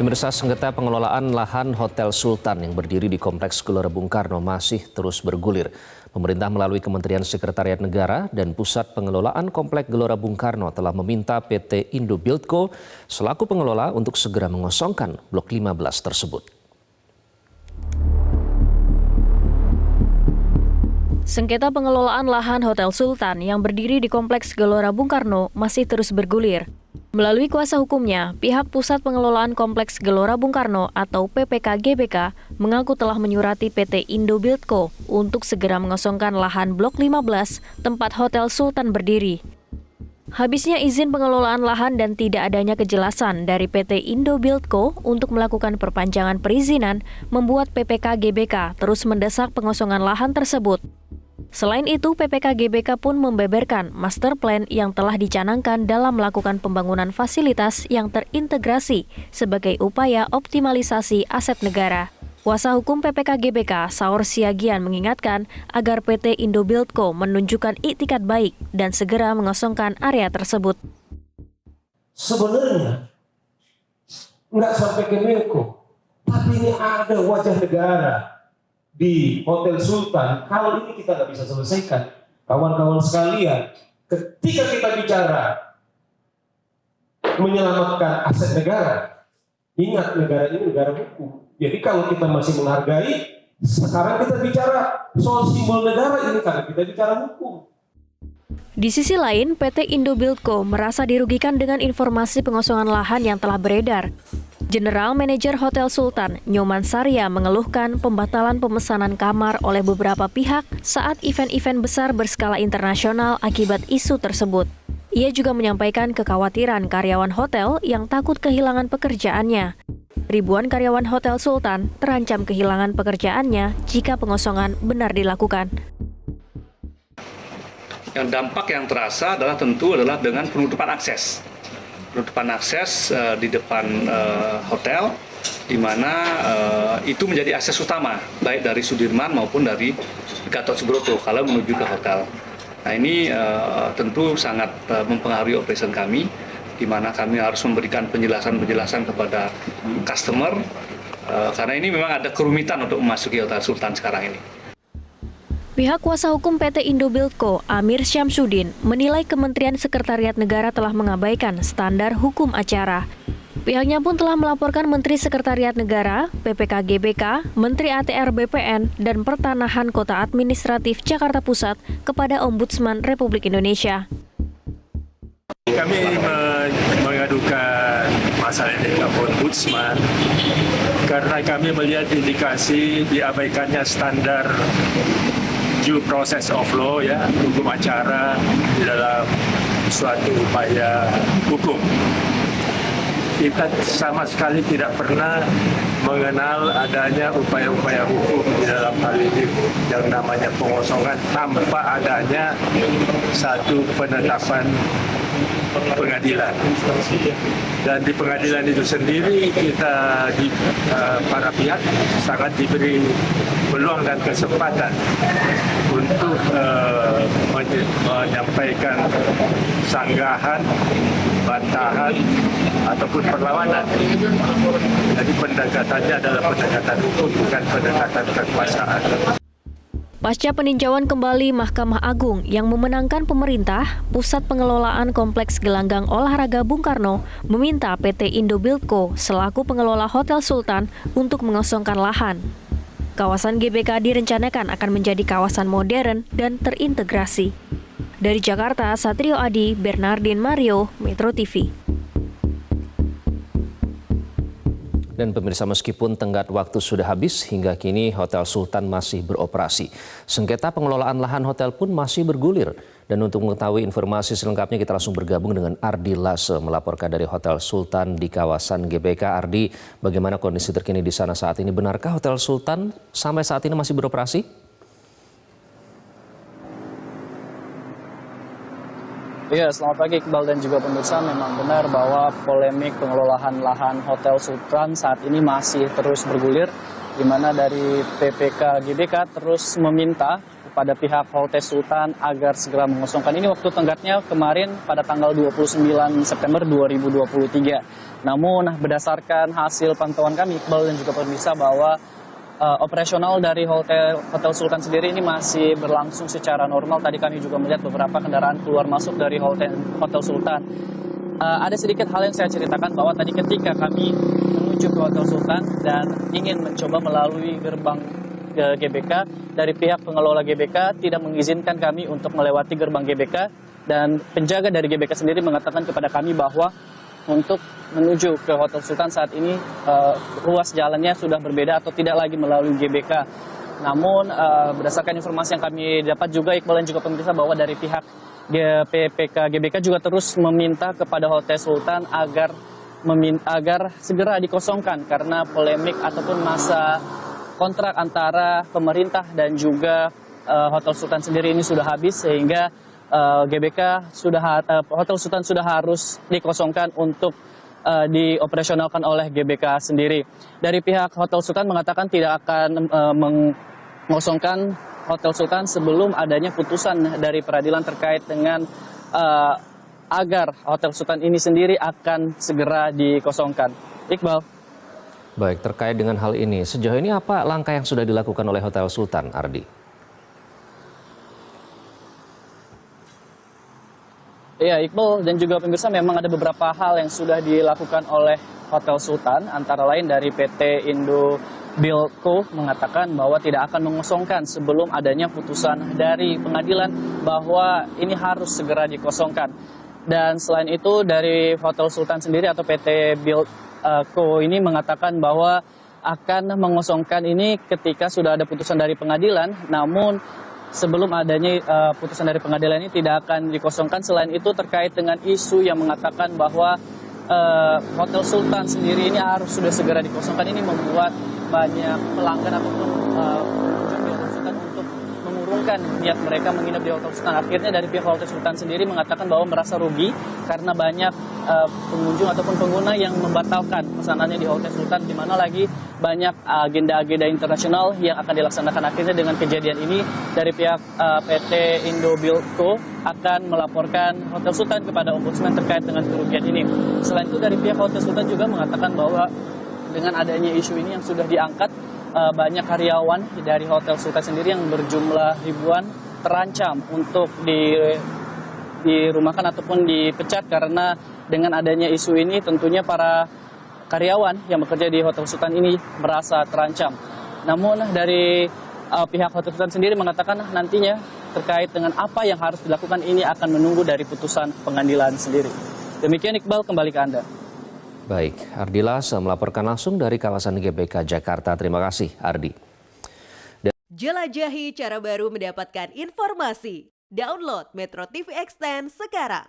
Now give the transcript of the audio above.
Pemirsa, sengketa pengelolaan lahan Hotel Sultan yang berdiri di Kompleks Gelora Bung Karno masih terus bergulir. Pemerintah melalui Kementerian Sekretariat Negara dan Pusat Pengelolaan Kompleks Gelora Bung Karno telah meminta PT Indobuildco selaku pengelola untuk segera mengosongkan Blok 15 tersebut. Sengketa pengelolaan lahan Hotel Sultan yang berdiri di Kompleks Gelora Bung Karno masih terus bergulir. Melalui kuasa hukumnya, pihak Pusat Pengelolaan Kompleks Gelora Bung Karno atau PPK GBK mengaku telah menyurati PT Indobuildco untuk segera mengosongkan lahan Blok 15 tempat Hotel Sultan berdiri. Habisnya izin pengelolaan lahan dan tidak adanya kejelasan dari PT Indobuildco untuk melakukan perpanjangan perizinan membuat PPK GBK terus mendesak pengosongan lahan tersebut. Selain itu, PPK GBK pun membeberkan master plan yang telah dicanangkan dalam melakukan pembangunan fasilitas yang terintegrasi sebagai upaya optimalisasi aset negara. Kuasa hukum PPK GBK, Saur Siagian, mengingatkan agar PT Indobuildco menunjukkan iktikat baik dan segera mengosongkan area tersebut. Sebenarnya nggak sampai ke Menko, tapi ini ada wajah negara di Hotel Sultan. Kalau ini kita nggak bisa selesaikan, kawan-kawan sekalian, ketika kita bicara menyelamatkan aset negara, ingat negara ini negara hukum. Jadi kalau kita masih menghargai, sekarang kita bicara soal simbol negara ini karena kita bicara hukum. Di sisi lain, PT Indobuildco merasa dirugikan dengan informasi pengosongan lahan yang telah beredar. General Manager Hotel Sultan, Nyoman Sarya, mengeluhkan pembatalan pemesanan kamar oleh beberapa pihak saat event-event besar berskala internasional akibat isu tersebut. Ia juga menyampaikan kekhawatiran karyawan hotel yang takut kehilangan pekerjaannya. Ribuan karyawan Hotel Sultan terancam kehilangan pekerjaannya jika pengosongan benar dilakukan. Yang dampak yang terasa adalah tentu adalah dengan penutupan akses. Penutupan akses di depan hotel, di mana itu menjadi akses utama, baik dari Sudirman maupun dari Gatot Subroto kalau menuju ke hotel. Nah ini tentu sangat mempengaruhi operation kami, di mana kami harus memberikan penjelasan-penjelasan kepada customer, karena ini memang ada kerumitan untuk memasuki Hotel Sultan sekarang ini. Pihak kuasa hukum PT Indobuildco, Amir Syamsuddin, menilai Kementerian Sekretariat Negara telah mengabaikan standar hukum acara. Pihaknya pun telah melaporkan Menteri Sekretariat Negara, PPK GBK, Menteri ATR BPN, dan Pertanahan Kota Administratif Jakarta Pusat kepada Ombudsman Republik Indonesia. Kami mengadukan masalah ini ke Ombudsman karena kami melihat indikasi diabaikannya standar due process of law, ya, hukum acara di dalam suatu upaya hukum. Kita sama sekali tidak pernah mengenal adanya upaya-upaya hukum di dalam hal ini yang namanya pengosongan tanpa adanya satu penetapan pengadilan. Dan di pengadilan itu sendiri kita para pihak sangat diberi peluang dan kesempatan untuk menyampaikan sanggahan, bantahan, ataupun perlawanan. Jadi pendekatannya adalah pendekatan hukum, bukan pendekatan kekuasaan. Pasca peninjauan kembali Mahkamah Agung yang memenangkan pemerintah, Pusat Pengelolaan Kompleks Gelanggang Olahraga Bung Karno meminta PT Indobuildco selaku pengelola Hotel Sultan untuk mengosongkan lahan. Kawasan GBK direncanakan akan menjadi kawasan modern dan terintegrasi. Dari Jakarta, Satrio Adi, Bernardin Mario, Metro TV. Dan pemirsa, meskipun tenggat waktu sudah habis, hingga kini Hotel Sultan masih beroperasi. Sengketa pengelolaan lahan hotel pun masih bergulir. Dan untuk mengetahui informasi selengkapnya, kita langsung bergabung dengan Ardi Lase, melaporkan dari Hotel Sultan di kawasan GBK. Ardi, bagaimana kondisi terkini di sana saat ini? Benarkah Hotel Sultan sampai saat ini masih beroperasi? Iya, selamat pagi Iqbal dan juga pemirsa. Memang benar bahwa polemik pengelolaan lahan Hotel Sultan saat ini masih terus bergulir, di mana dari PPK GBK terus meminta kepada pihak Hotel Sultan agar segera mengosongkan. Ini waktu tenggatnya kemarin pada tanggal 29 September 2023. Namun berdasarkan hasil pantauan kami, Iqbal dan juga pemirsa, bahwa operasional dari Hotel Sultan sendiri ini masih berlangsung secara normal. Tadi kami juga melihat beberapa kendaraan keluar masuk dari Hotel Sultan. Ada sedikit hal yang saya ceritakan, bahwa tadi ketika kami menuju ke Hotel Sultan dan ingin mencoba melalui gerbang GBK, dari pihak pengelola GBK tidak mengizinkan kami untuk melewati gerbang GBK, dan penjaga dari GBK sendiri mengatakan kepada kami bahwa untuk menuju ke Hotel Sultan saat ini ruas jalannya sudah berbeda atau tidak lagi melalui GBK. Namun berdasarkan informasi yang kami dapat juga, Iqbal dan juga pemirsa, bahwa dari pihak PPK GBK juga terus meminta kepada Hotel Sultan agar segera dikosongkan karena polemik ataupun masa kontrak antara pemerintah dan juga Hotel Sultan sendiri ini sudah habis, sehingga Hotel Sultan sudah harus dikosongkan untuk dioperasionalkan oleh GBK sendiri. Dari pihak Hotel Sultan mengatakan tidak akan mengosongkan Hotel Sultan sebelum adanya putusan dari peradilan terkait dengan agar Hotel Sultan ini sendiri akan segera dikosongkan. Iqbal. Baik, terkait dengan hal ini, sejauh ini apa langkah yang sudah dilakukan oleh Hotel Sultan, Ardi? Ya, Iqbal dan juga pemirsa, memang ada beberapa hal yang sudah dilakukan oleh Hotel Sultan, antara lain dari PT Indo Buildco mengatakan bahwa tidak akan mengosongkan sebelum adanya putusan dari pengadilan bahwa ini harus segera dikosongkan. Dan selain itu dari Hotel Sultan sendiri atau PT Buildco ini mengatakan bahwa akan mengosongkan ini ketika sudah ada putusan dari pengadilan, namun sebelum adanya putusan dari pengadilan ini tidak akan dikosongkan. Selain itu terkait dengan isu yang mengatakan bahwa Hotel Sultan sendiri ini harus sudah segera dikosongkan, ini membuat banyak pelanggan ataupun pengunjung di Hotel Sultan untuk mengurungkan niat mereka menginap di Hotel Sultan. Akhirnya dari pihak Hotel Sultan sendiri mengatakan bahwa merasa rugi karena banyak pengunjung ataupun pengguna yang membatalkan pesanannya di Hotel Sultan, di mana lagi banyak agenda-agenda internasional yang akan dilaksanakan. Akhirnya dengan kejadian ini dari pihak PT Indo Buildco akan melaporkan Hotel Sultan kepada Ombudsman terkait dengan kerugian ini. Selain itu dari pihak Hotel Sultan juga mengatakan bahwa dengan adanya isu ini yang sudah diangkat, banyak karyawan dari Hotel Sultan sendiri yang berjumlah ribuan terancam untuk dirumahkan ataupun dipecat, karena dengan adanya isu ini tentunya para karyawan yang bekerja di Hotel Sultan ini merasa terancam. Namun dari pihak Hotel Sultan sendiri mengatakan nantinya terkait dengan apa yang harus dilakukan ini akan menunggu dari putusan pengadilan sendiri. Demikian Iqbal, kembali ke Anda. Baik, Ardilas melaporkan langsung dari kawasan GBK Jakarta. Terima kasih, Ardi. Jelajahi cara baru mendapatkan informasi. Download Metro TV Extend sekarang.